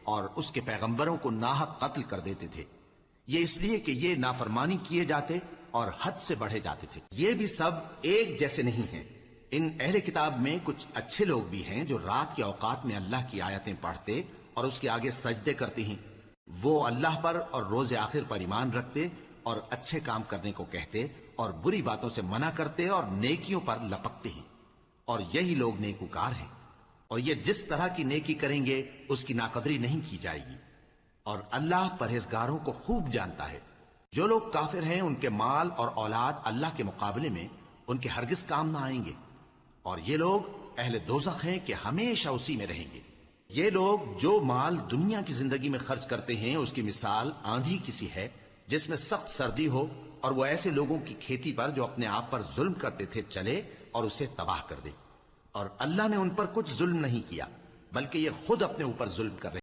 اور اس کے پیغمبروں کو ناحق قتل کر دیتے تھے، یہ اس لیے کہ یہ نافرمانی کیے جاتے اور حد سے بڑھے جاتے تھے۔ یہ بھی سب ایک جیسے نہیں ہیں۔ ان اہل کتاب میں کچھ اچھے لوگ بھی ہیں جو رات کے اوقات میں اللہ کی آیتیں پڑھتے اور اس کے آگے سجدے کرتے ہیں۔ وہ اللہ پر اور روز آخر پر ایمان رکھتے اور اچھے کام کرنے کو کہتے اور بری باتوں سے منع کرتے اور نیکیوں پر لپکتے ہیں، اور یہی لوگ نیکوکار ہیں۔ اور یہ جس طرح کی نیکی کریں گے اس کی ناقدری نہیں کی جائے گی، اور اللہ پرہیزگاروں کو خوب جانتا ہے۔ جو لوگ کافر ہیں ان کے مال اور اولاد اللہ کے مقابلے میں ان کے ہرگز کام نہ آئیں گے، اور یہ لوگ اہل دوزخ ہیں کہ ہمیشہ اسی میں رہیں گے۔ یہ لوگ جو مال دنیا کی زندگی میں خرچ کرتے ہیں اس کی مثال آندھی کسی ہے جس میں سخت سردی ہو، اور وہ ایسے لوگوں کی کھیتی پر جو اپنے آپ پر ظلم کرتے تھے چلے اور اسے تباہ کر دے۔ اور اللہ نے ان پر کچھ ظلم نہیں کیا، بلکہ یہ خود اپنے اوپر ظلم کر رہے